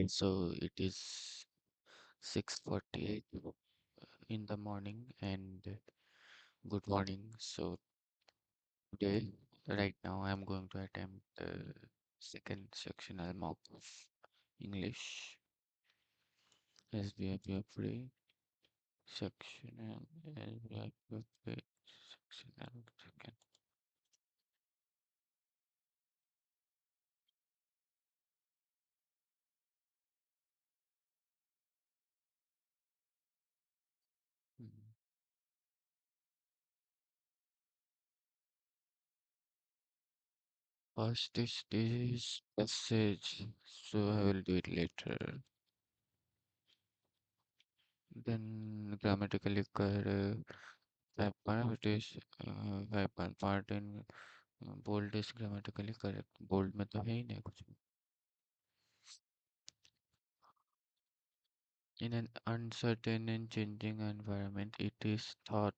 So it is 6:48 in the morning and good morning. So today, right now, I'm going to attempt the second sectional mock of English as we have free sectional as we have free sectional second. Hmm. First is this passage, so I will do it later. Then grammatically correct. It is part in bold is grammatically correct bold में तो है ही नहीं कुछ in an uncertain and changing environment it is thought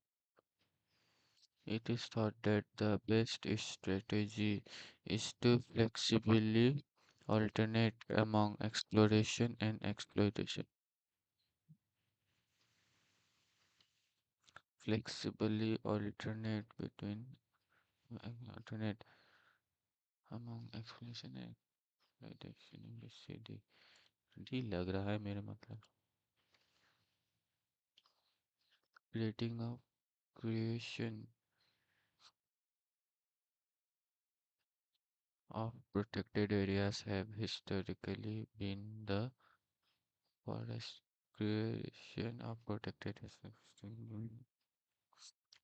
that the best strategy is to flexibly alternate among exploration and exploitation flexibly alternate among exploration and exploitation English से D लग रहा है मेरे मतलब creating a creation of protected areas have historically been the forest creation of protected areas.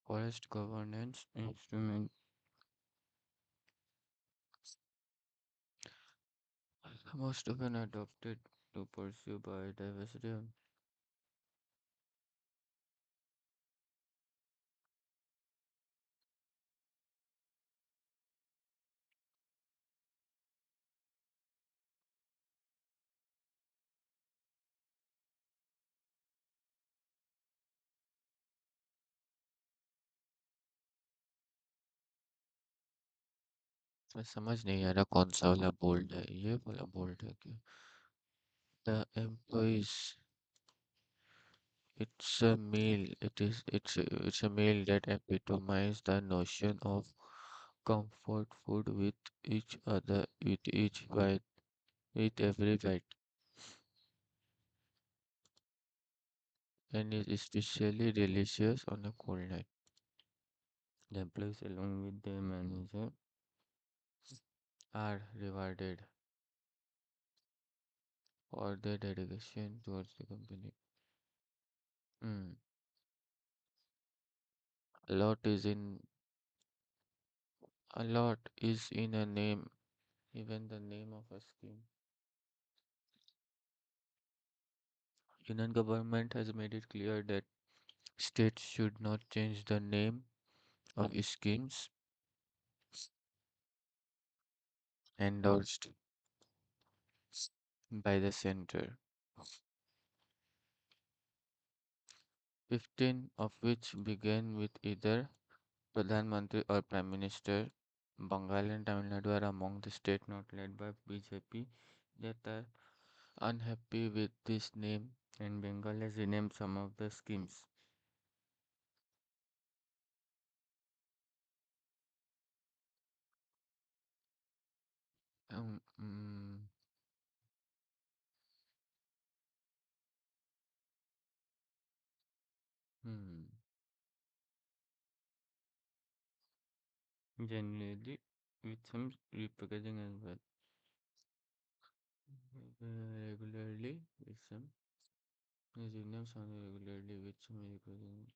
Forest governance instrument most often adopted to pursue biodiversity. मैं समझ नहीं आ रहा कौन सा वाला बोल्ड है ये वाला बोल्ड है क्या the employees it's a meal that epitomize the notion of comfort food with each other with every bite and is especially delicious on a cold night. The employees, along with their manager, are rewarded for their dedication towards the company. Hmm. A lot is in a lot is in a name, even the name of a scheme. Union government has made it clear that states should not change the name of schemes endorsed by the center. 15 of which began with either Pradhan Mantri or Prime Minister. Bengal and Tamil Nadu are among the states not led by BJP that are unhappy with this name, and Bengal has renamed some of the schemes. Um, mm, hmm. Generally, with some repackaging as well. Regularly, with some renamed some regularly with some repackaging.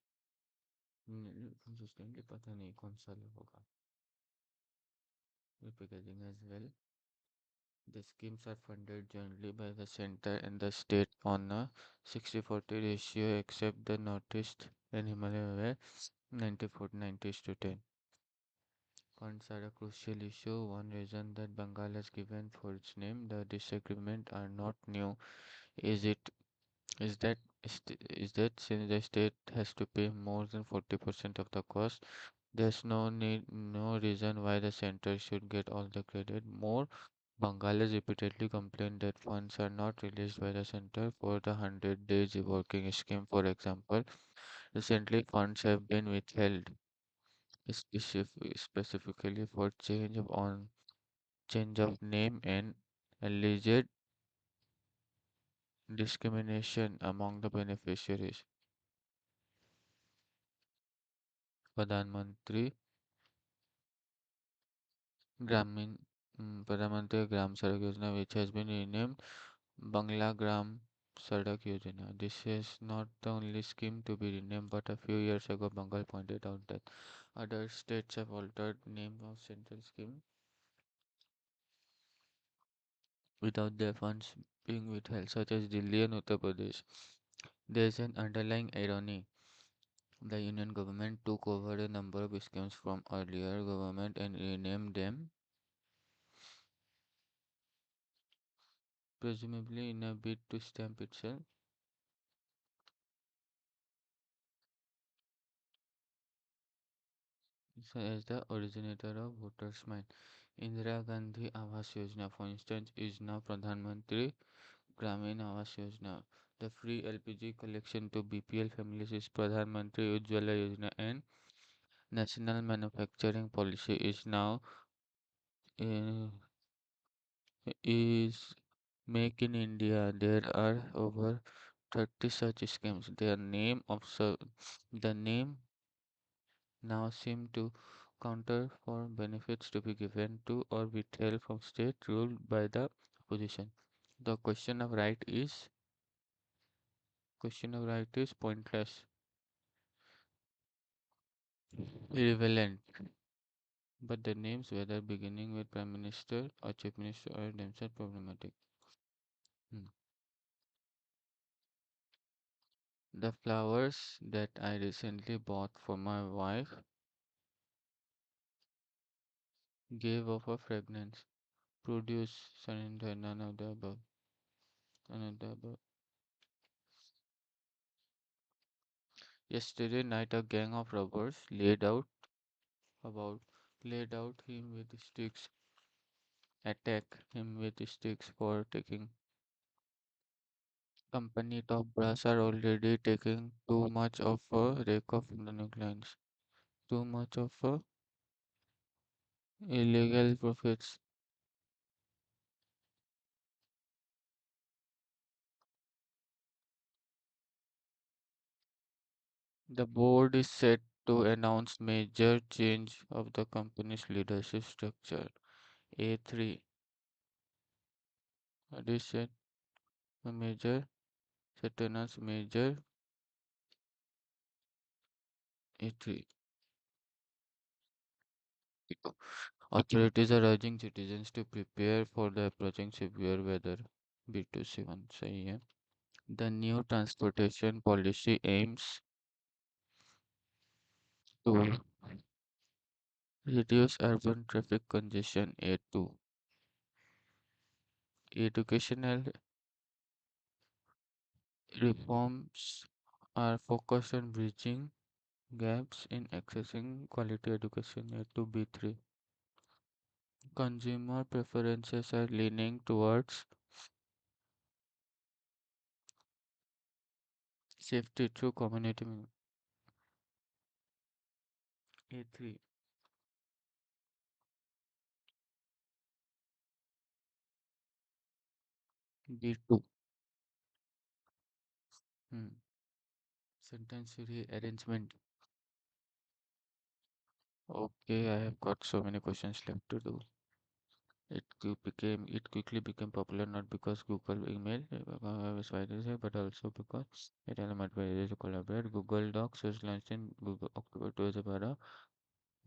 Consistently, पता नहीं कौन सा होगा. Repackaging as well. The schemes are funded jointly by the center and the state on a 60-40 ratio, except the Northeast and Himalaya where 90-40 90:10. Funds are a crucial issue. One reason that Bengal has given for its name, the disagreement are not new. Is it is that is that since the state has to pay more than 40% of the cost, there's no reason why the center should get all the credit. More Bengal has repeatedly complained that funds are not released by the center for the 100 days working scheme. For example, recently funds have been withheld specifically for change of name and alleged discrimination among the beneficiaries. Pradhan Mantri Gramin Pradhan Mantri Gram Sadak Yojana, which has been renamed Bangla Gram Sadak Yojana. This is not the only scheme to be renamed, but a few years ago, Bengal pointed out that other states have altered name of central scheme without their funds being withheld, such as Delhi and Uttar Pradesh. There is an underlying irony. The union government took over a number of schemes from earlier government and renamed them, presumably in a bid to stamp itself as the originator of voters' mind. Indira Gandhi Awas Yojana, for instance, is now Pradhan Mantri Gramin Awas Yojana. The free LPG collection to BPL families is Pradhan Mantri Ujjwala Yojana, and national manufacturing policy uh, is Make in India. There are over 30 such schemes. The name now seem to counter for benefits to be given to or withheld from state ruled by the opposition. The question of right is pointless, irrelevant. But the names, whether beginning with Prime Minister or Chief Minister, are themselves problematic. Hmm. The flowers that I recently bought for my wife gave off a fragrance. Produce surrender none of the above. None of the above. Yesterday night, a gang of robbers about laid out him with sticks, attack him with sticks for taking company top brass are already taking too much of a rake of the nucleons, too much of a illegal profits. The board is set to announce major change of the company's leadership structure. A3 addition a major set to announce major A3. Authorities are urging citizens to prepare for the approaching severe weather. B2C1 सही है. The new transportation policy aims to reduce urban traffic congestion. A2. Educational reforms are focused on bridging gaps in accessing quality education. A2 B3. Consumer preferences are leaning towards safety through community. A3. B2. Hmm. Sentence rearrangement. Okay, I have got so many questions left to do. It quickly became popular not because Google email was widely, but also because it allowed users to collaborate. Google Docs was launched in Google October 2012,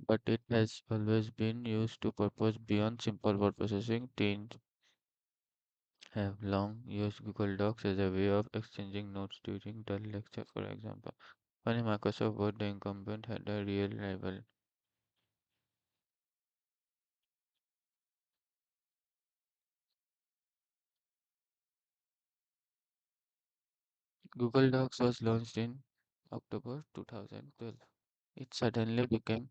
but it has always been used to purpose beyond simple word processing. Teens have long used Google Docs as a way of exchanging notes during the lecture, for example. When Microsoft Word, the incumbent, had a real rival. Google Docs was launched in October 2012. It suddenly became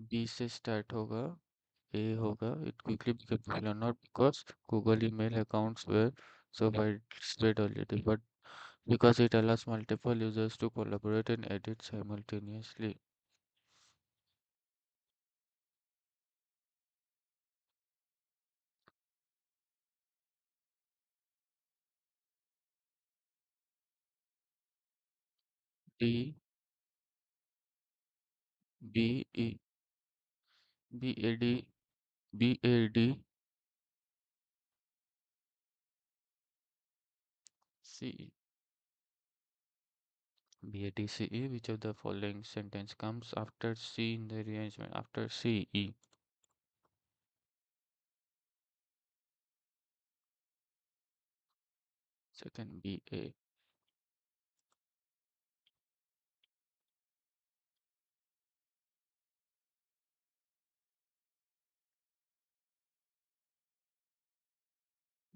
B से start होगा A hoga. It quickly became popular not because Google email accounts were so widespread already, but because it allows multiple users to collaborate and edit simultaneously. D B E B A D B A D C E B A D C E. Which of the following sentence comes after C in the rearrangement? After C E. Second B A.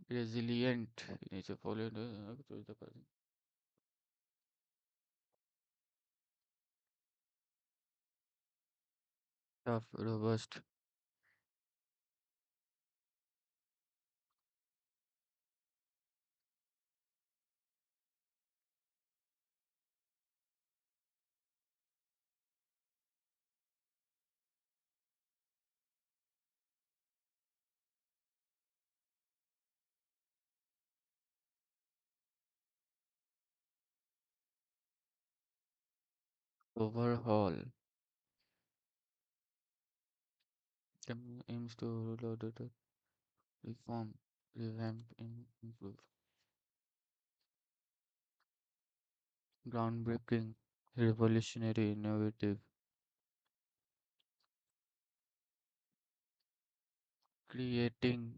Resilient. Nature followed choose the person. Tough, robust, overhaul. Aims to rule out the reform, revamp, and improve. Groundbreaking, revolutionary, innovative. Creating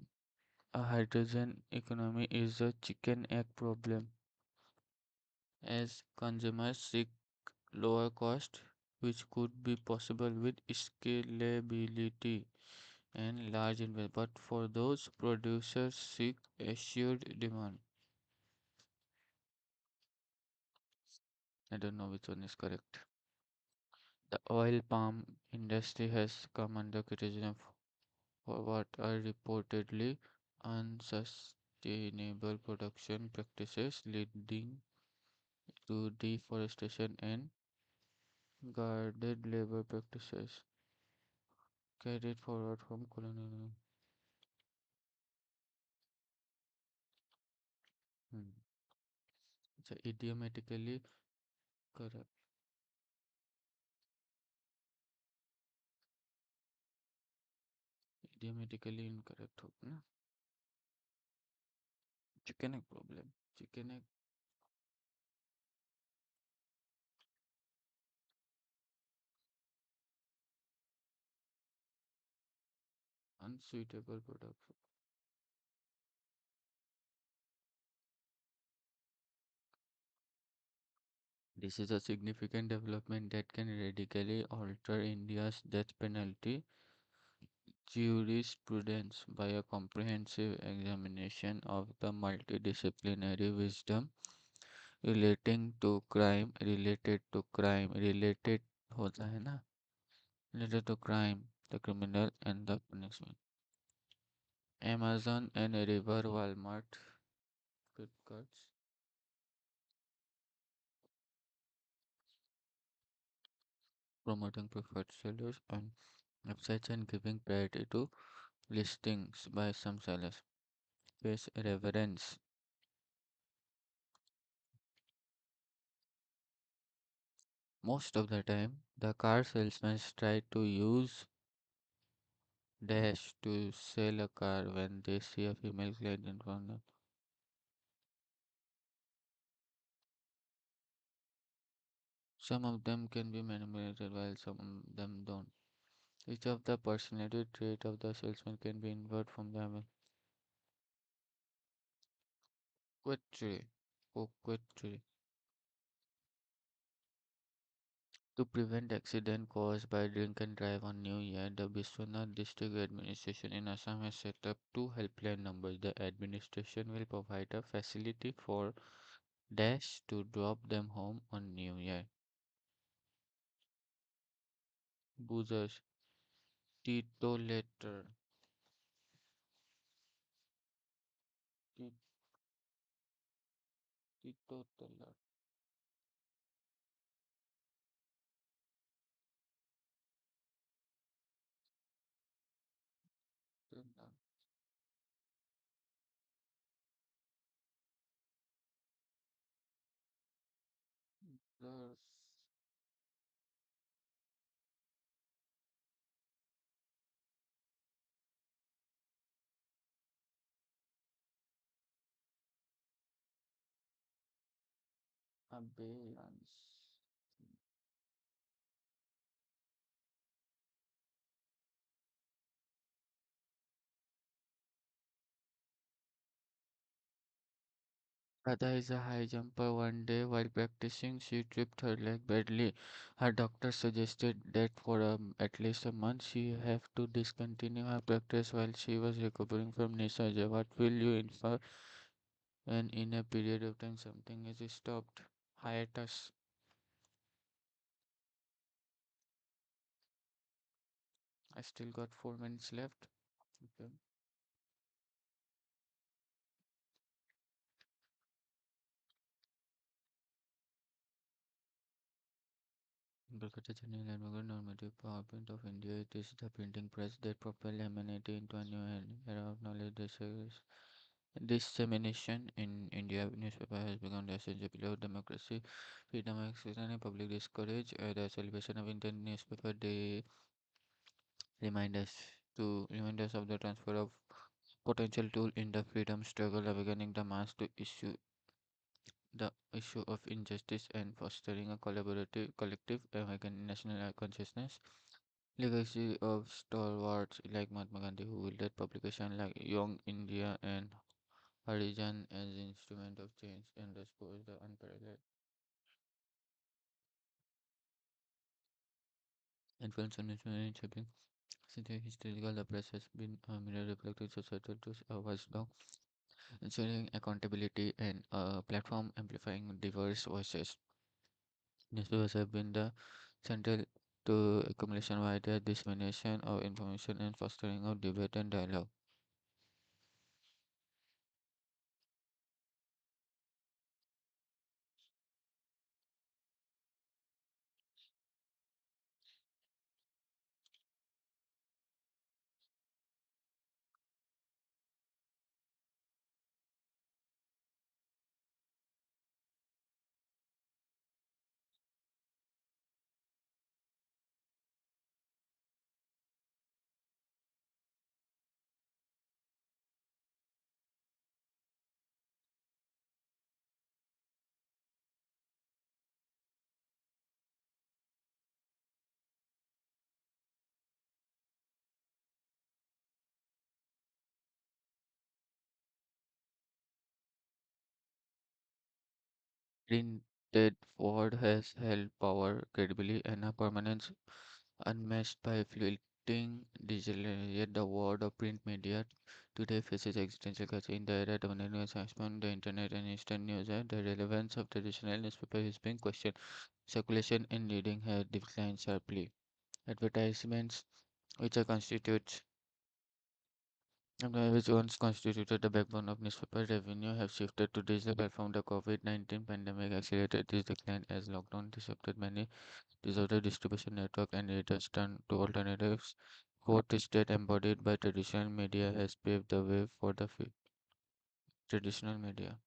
a hydrogen economy is a chicken egg problem as consumers seek lower cost, which could be possible with scalability and large investment. But for those producers seek assured demand. I don't know which one is correct. The oil palm industry has come under criticism for what are reportedly unsustainable production practices leading to deforestation and guarded labor practices carried forward from colonial. Hmm. So idiomatically correct. Idiomatically incorrect होगा ना. Chicken egg problem. Chicken egg unsuitable product. This is a significant development that can radically alter India's death penalty jurisprudence by a comprehensive examination of the multidisciplinary wisdom related होता है ना related to crime, the criminal and the punishment. Amazon and River, Walmart, Flipkarts, promoting preferred sellers on websites and giving priority to listings by some sellers. Face reverence. Most of the time, the car salesmen try to use dash to sell a car when they see a female client in front of them. Some of them can be manipulated while some of them don't. Each of the personality trait of the salesman can be inferred from the equity. Equity. To prevent accident caused by drink and drive on New Year, the Biswanath District Administration in Assam has set up two helpline numbers. The administration will provide a facility for Dash to drop them home on New Year. Boozers. Titolator. Ti- Titotaler. There's abeyance. Radha is a high jumper. One day, while practicing, she tripped her leg badly. Her doctor suggested that for at least a month she have to discontinue her practice while she was recovering from knee surgery. What will you infer when in a period of time something is stopped? Hiatus. I still got 4 minutes left. Okay. Kolkata Chennai Landmark normative PowerPoint of India. It is the printing press that propelled humanity into a new era of knowledge. Dissemination in India, newspaper has become the essential pillar of democracy, freedom of expression, and public discourage. The celebration of Indian newspaper day remind us of the transfer of potential tool in the freedom struggle, awakening the mass to the issue of injustice and fostering a collaborative, collective, American national consciousness. Legacy of stalwarts like Mahatma Gandhi, who wielded publication like Young India and Harijan as instrument of change, underscores the unparalleled influence on national shaping. Since the historical, the press has been a mirror reflecting societal truths, a watchdog, ensuring accountability and a platform amplifying diverse voices. Newspapers have been the central to accumulation wider dissemination of information and fostering of debate and dialogue. Printed word has held power credibly and a permanence unmatched by fleeting digital. Yet the world of print media today faces existential crisis in the era dominated by smartphone, the internet, and instant news. The relevance of traditional newspaper is being questioned. Circulation and reading have declined sharply. Advertisements, which are constitutes which once constituted the backbone of newspaper revenue, have shifted to digital platform. The COVID-19 pandemic accelerated this decline as lockdown disrupted many disordered distribution network and readers turned to alternatives. Fourth state embodied by traditional media has paved the way for the traditional media.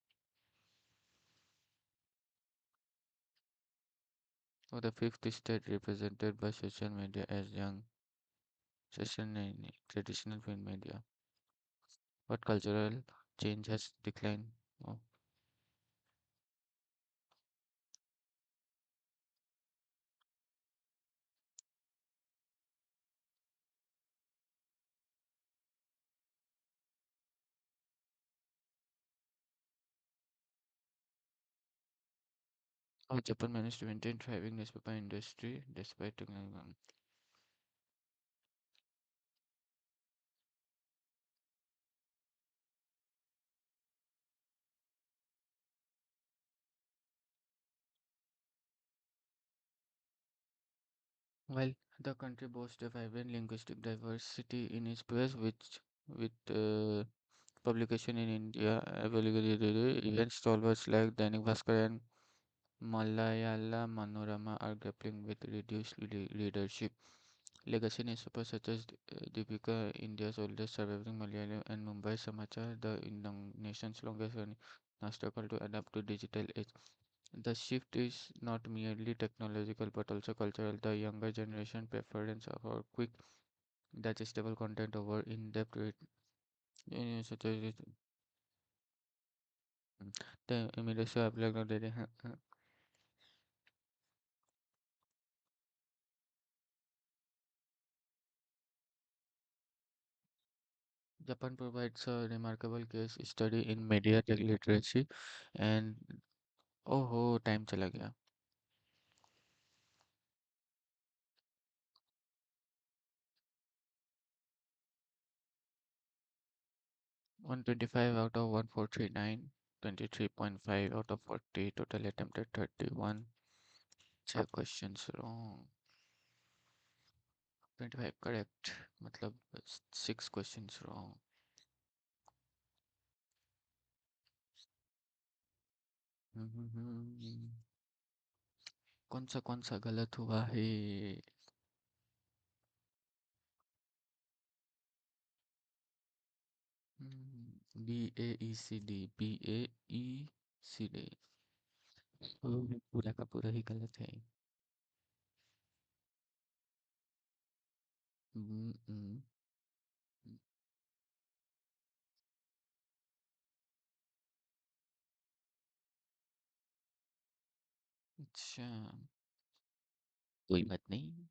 For the fifth state represented by social media as young traditional print media. What cultural change has declined? Oh, how Japan managed to maintain thriving newspaper industry despite technology. While the country boasts a vibrant linguistic diversity in its press, which with publication in India, available even stalwarts like Dainik Bhaskar and Malayala Manorama are grappling with reduced readership. Legacy newspapers such as Deepika, India's oldest surviving Malayalam, and Mumbai Samachar, the nation's longest running, now struggle to adapt to digital age. The shift is not merely technological but also cultural. The younger generation preference for quick, digestible content over in-depth read, such as the immediacy of like Japan provides a remarkable case study in media literacy and oh time चला गया 125 out of 1439, 23.5 out of 40, total attempted 31. 6 questions wrong. 25 correct. मतलब 6 questions wrong. कौन सा गलत हुआ है? BAECD पूरा का पूरा ही गलत है. हम्म, अच्छा कोई बात नहीं.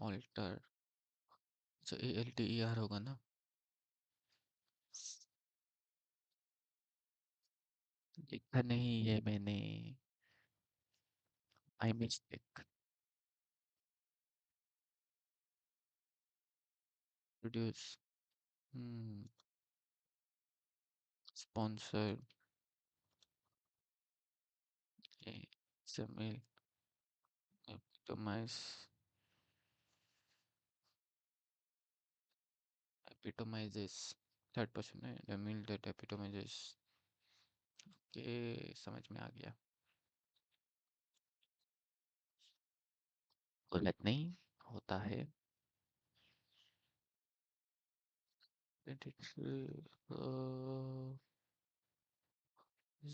ऑल्टर तो ALTER होगा ना. लिखा नहीं है मैंने. I mistake. Produce. Sponsor. XML. Epitomise. Epitomises. Third person है द मील दैट एपिटोमाइजेस. के समझ में आ गया. गलत नहीं होता है. 23,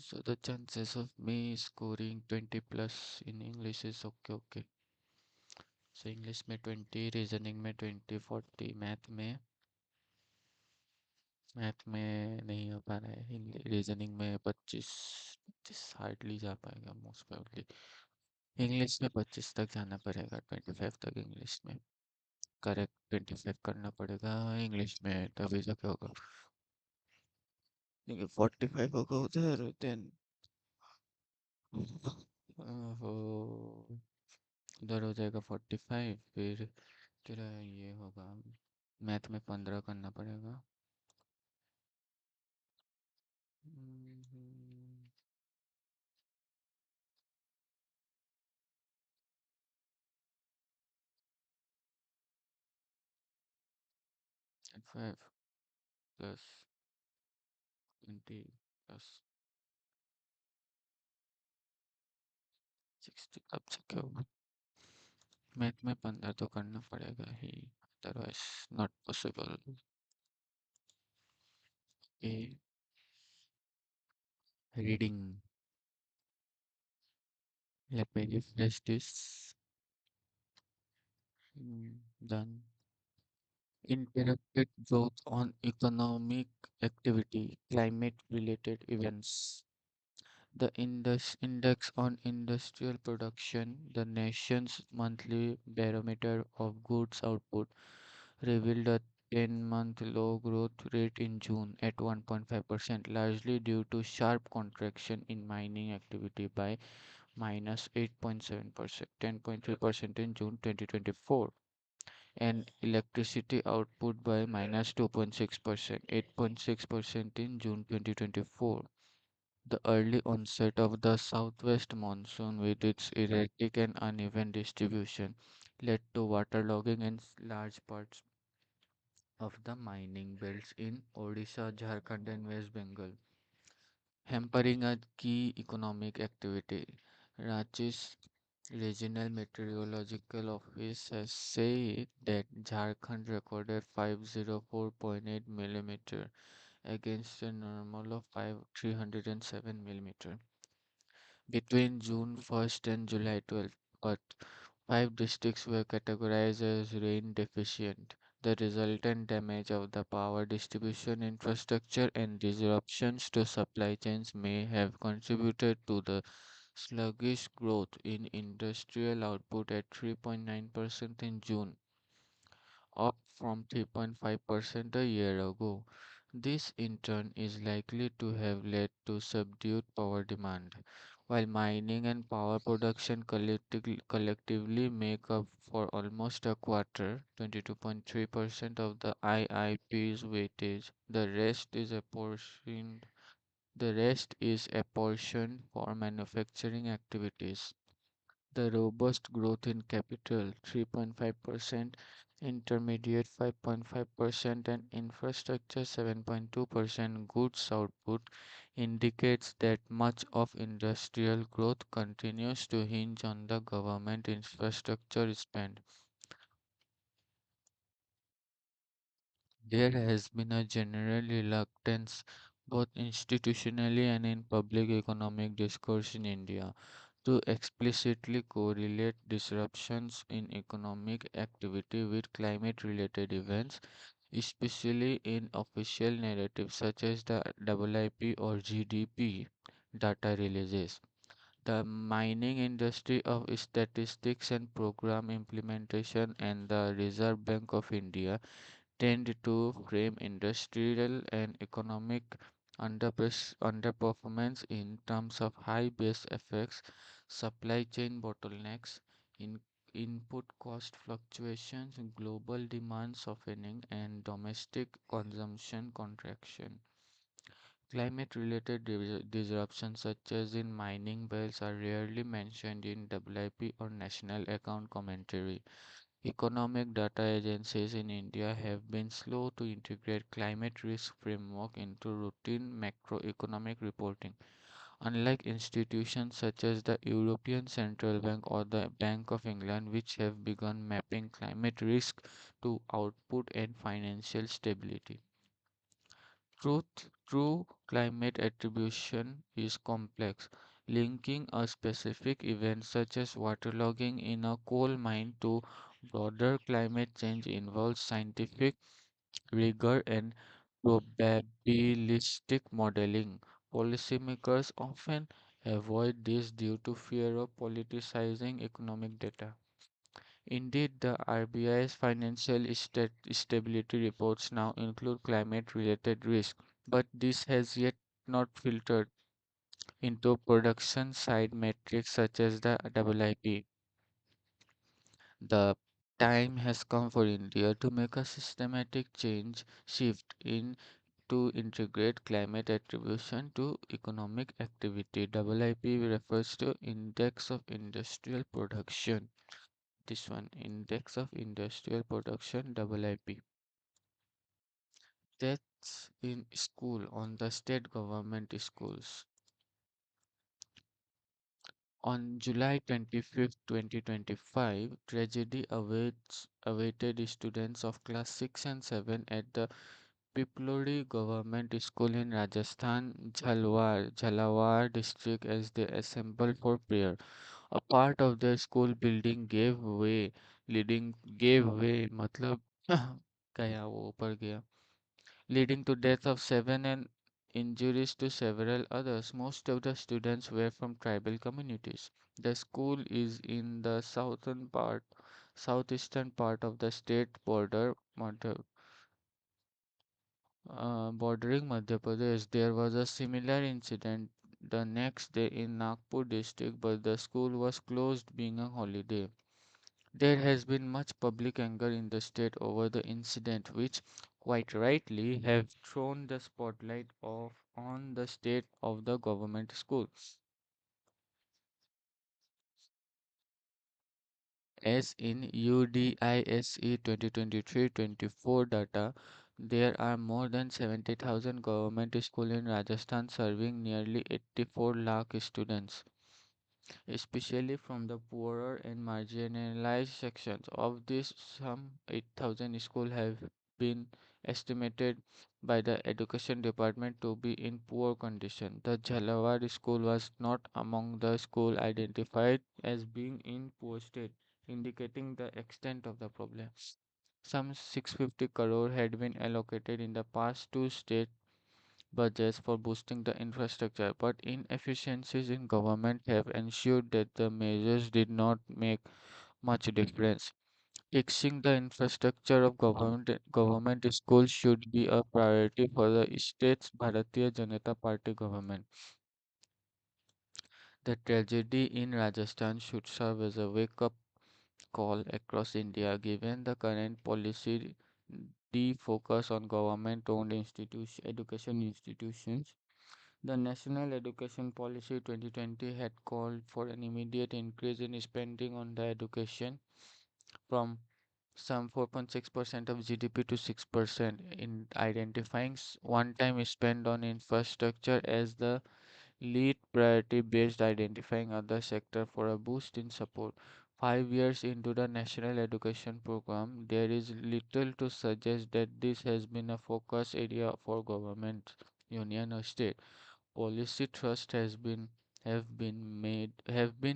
so the chances of me scoring 20 plus in English is okay okay. So English में 20, रीजनिंग में 20, 40, मैथ में नहीं हो पा रहा है. रीजनिंग में 25, 25 हार्डली जा पाएगा मोस्ट प्रोबेबली. इंग्लिश में 25 तक जाना पड़ेगा. 25 तक इंग्लिश में. करेक्ट 25 करना पड़ेगा इंग्लिश में तभी जाके होगा. देखिए 45 होगा उधर देन. ओहो. उधर हो जाएगा 45 फिर तेरा ये होगा. मैथ में 15 करना पड़ेगा. 5 प्लस 20 प्लस 60 अब से क्या होगा. मैथ में 15 तो करना पड़ेगा ही otherwise not possible. A reading. Let me refresh this. Done. Interrupted growth on economic activity, climate related events. The index on industrial production, the nation's monthly barometer of goods output, revealed a 10-month low growth rate in June at 1.5%, largely due to sharp contraction in mining activity by minus 8.7%, 10.3% in June 2024, and electricity output by minus 2.6%, 8.6% in June 2024. The early onset of the southwest monsoon, with its erratic and uneven distribution, led to waterlogging in large parts of the mining belts in Odisha, Jharkhand, and West Bengal, hampering a key economic activity. Ranchi's regional meteorological office has said that Jharkhand recorded 504.8 millimeter against a normal of 307 millimeter between June 1st and July 12th, but five districts were categorized as rain deficient. The resultant damage of the power distribution infrastructure and disruptions to supply chains may have contributed to the sluggish growth in industrial output at 3.9% in June, up from 3.5% a year ago. This in turn is likely to have led to subdued power demand. While mining and power production collectively make up for almost a quarter, 22.3% of the IIP's weightage, the rest is apportioned for manufacturing activities. The robust growth in capital 3.5%, intermediate 5.5%, and infrastructure 7.2% goods output indicates that much of industrial growth continues to hinge on the government infrastructure spend. There has been a general reluctance, both institutionally and in public economic discourse in India, to explicitly correlate disruptions in economic activity with climate related events, especially in official narratives such as the IIP or GDP data releases. The mining industry of statistics and program implementation and the Reserve Bank of India tend to frame industrial and economic underperformance in terms of high base effects, supply chain bottlenecks, in input cost fluctuations, global demand softening, and domestic consumption contraction. Climate related disruptions, such as in mining belts, are rarely mentioned in WIP or national account commentary. Economic data agencies in India have been slow to integrate climate risk framework into routine macroeconomic reporting. Unlike institutions such as the European Central Bank or the Bank of England, which have begun mapping climate risk to output and financial stability. True climate attribution is complex, linking a specific event such as waterlogging in a coal mine to broader climate change involves scientific rigor and probabilistic modeling. Policymakers often avoid this due to fear of politicizing economic data. Indeed, the RBI's financial stability reports now include climate related risk, but this has yet not filtered into production side metrics such as the IIP. The time has come for India to make a systematic change shift in to integrate climate attribution to economic activity. IIP refers to Index of Industrial Production. This one, Index of Industrial Production, IIP. Deaths in school on the state government schools. On July 25th, 2025, tragedy awaited students of class 6 and 7 at the Piploidi Government School in Rajasthan, Jhalawar district as they assembled for prayer. A part of the school building gave way मतलब गया वो ऊपर गया leading to death of seven and injuries to several others. Most of the students were from tribal communities. The school is in the southeastern part of the state bordering Madhya Pradesh. There was a similar incident the next day in Nagpur district, but the school was closed being a holiday. There has been much public anger in the state over the incident, which quite rightly, have thrown the spotlight of on the state of the government schools. As in UDISE 2023-24 data, there are more than 70,000 government schools in Rajasthan serving nearly 84 lakh students, especially from the poorer and marginalized sections. Of this, some 8,000 schools have been estimated by the Education Department to be in poor condition. The Jhalawar school was not among the schools identified as being in poor state, indicating the extent of the problem. Some 650 crore had been allocated in the past to state budgets for boosting the infrastructure, but inefficiencies in government have ensured that the measures did not make much difference. Fixing the infrastructure of government schools should be a priority for the state's Bharatiya Janata Party government. The tragedy in Rajasthan should serve as a wake-up call across India, given the current policy defocus on government-owned education institutions. The National Education Policy 2020 had called for an immediate increase in spending on the education from some 4.6% of GDP to 6%, in identifying one-time spend on infrastructure as the lead priority based identifying other sector for a boost in support. 5 years into the national education program, there is little to suggest that this has been a focus area for government, union or state. Policy thrust have been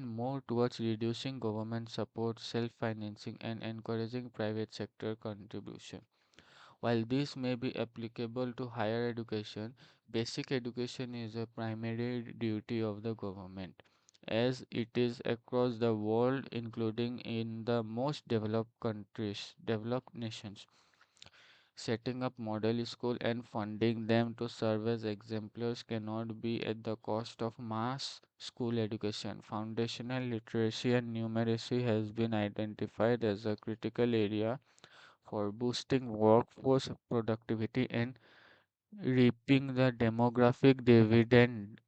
more towards reducing government support, self-financing, and encouraging private sector contribution. While this may be applicable to higher education, basic education is a primary duty of the government, as it is across the world, including in the most developed nations. Setting up model school and funding them to serve as exemplars cannot be at the cost of mass school education. Foundational literacy and numeracy has been identified as a critical area for boosting workforce productivity and reaping the demographic dividend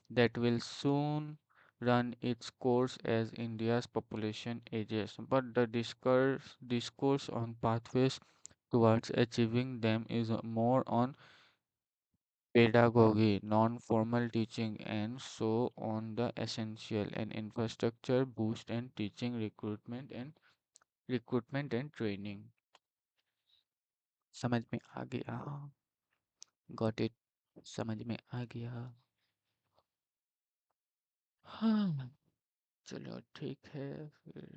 that will soon run its course as India's population ages. But the discourse on pathways towards achieving them is more on pedagogy, non-formal teaching, and so on the essential and infrastructure boost and teaching recruitment and training. समझ में आ गया? Got it? समझ में आ गया? हाँ, चलो ठीक है फिर।